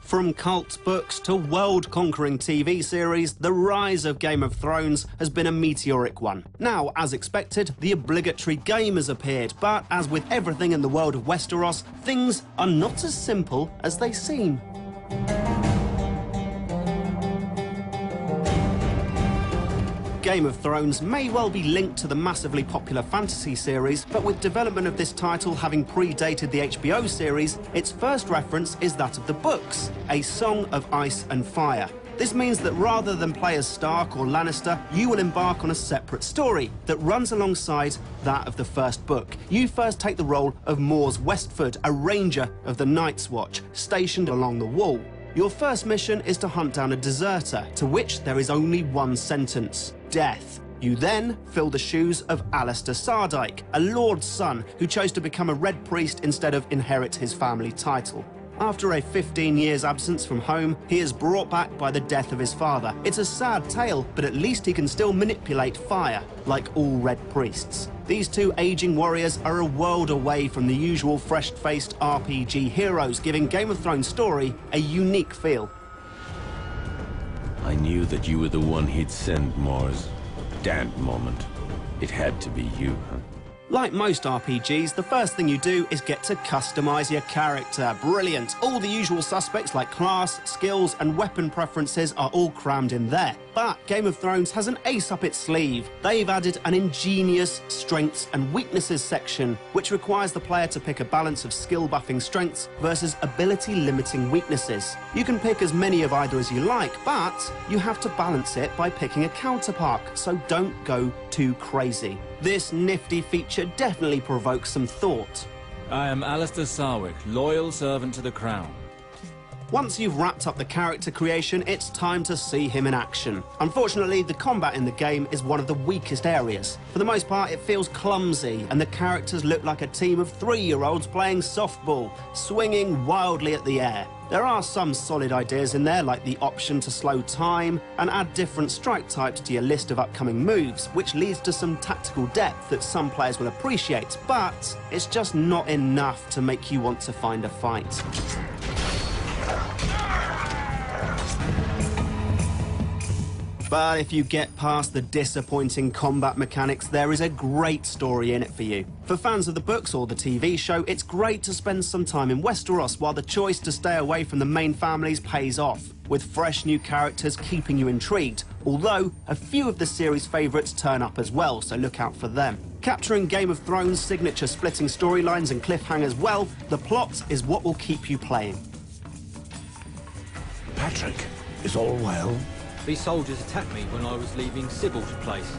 From cult books to world-conquering TV series, the rise of Game of Thrones has been a meteoric one. Now, as expected, the obligatory game has appeared, but as with everything in the world of Westeros, things are not as simple as they seem. Game of Thrones may well be linked to the massively popular fantasy series, but with development of this title having predated the HBO series, its first reference is that of the books, A Song of Ice and Fire. This means that rather than play as Stark or Lannister, you will embark on a separate story that runs alongside that of the first book. You first take the role of Mors Westford, a ranger of the Night's Watch, stationed along the wall. Your first mission is to hunt down a deserter, to which there is only one sentence: death. You then fill the shoes of Alistair Sardyke, a lord's son who chose to become a Red Priest instead of inherit his family title. After a 15 years absence from home, he is brought back by the death of his father. It's a sad tale, but at least he can still manipulate fire, like all Red Priests. These two aging warriors are a world away from the usual fresh-faced RPG heroes, giving Game of Thrones' story a unique feel. I knew that you were the one he'd send, Mors. Damned moment. It had to be you, huh? Like most RPGs, the first thing you do is get to customize your character. Brilliant. All the usual suspects like class, skills, and weapon preferences are all crammed in there. But Game of Thrones has an ace up its sleeve. They've added an ingenious strengths and weaknesses section, which requires the player to pick a balance of skill-buffing strengths versus ability-limiting weaknesses. You can pick as many of either as you like, but you have to balance it by picking a counterpart, so don't go too crazy. This nifty feature definitely provokes some thought. I am Alistair Sarwyck, loyal servant to the Crown. Once you've wrapped up the character creation, it's time to see him in action. Unfortunately, the combat in the game is one of the weakest areas. For the most part, it feels clumsy, and the characters look like a team of 3-year-olds playing softball, swinging wildly at the air. There are some solid ideas in there, like the option to slow time and add different strike types to your list of upcoming moves, which leads to some tactical depth that some players will appreciate, but it's just not enough to make you want to find a fight. But if you get past the disappointing combat mechanics, there is a great story in it for you. For fans of the books or the TV show, it's great to spend some time in Westeros while the choice to stay away from the main families pays off, with fresh new characters keeping you intrigued, although a few of the series' favourites turn up as well, so look out for them. Capturing Game of Thrones' signature splitting storylines and cliffhangers well, the plot is what will keep you playing. Patrick, is all well? These soldiers attacked me when I was leaving Sybil's place.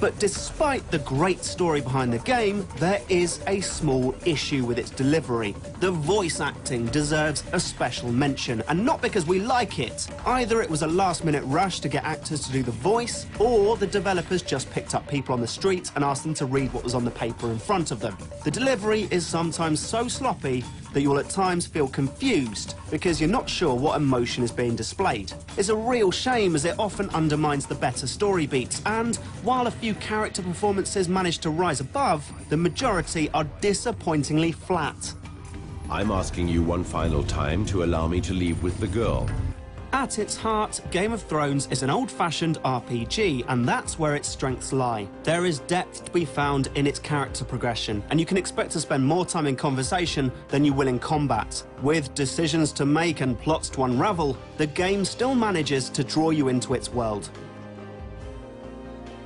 But despite the great story behind the game, there is a small issue with its delivery. The voice acting deserves a special mention, and not because we like it. Either it was a last-minute rush to get actors to do the voice, or the developers just picked up people on the street and asked them to read what was on the paper in front of them. The delivery is sometimes so sloppy that you'll at times feel confused because you're not sure what emotion is being displayed. It's a real shame, as it often undermines the better story beats, and while a few character performances manage to rise above, the majority are disappointingly flat. I'm asking you one final time to allow me to leave with the girl. At its heart, Game of Thrones is an old-fashioned RPG, and that's where its strengths lie. There is depth to be found in its character progression, and you can expect to spend more time in conversation than you will in combat. With decisions to make and plots to unravel, the game still manages to draw you into its world.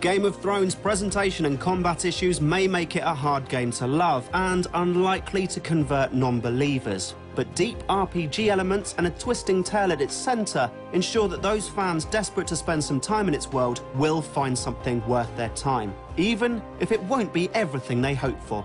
Game of Thrones' presentation and combat issues may make it a hard game to love and unlikely to convert non-believers. But deep RPG elements and a twisting tale at its centre ensure that those fans desperate to spend some time in its world will find something worth their time, even if it won't be everything they hope for.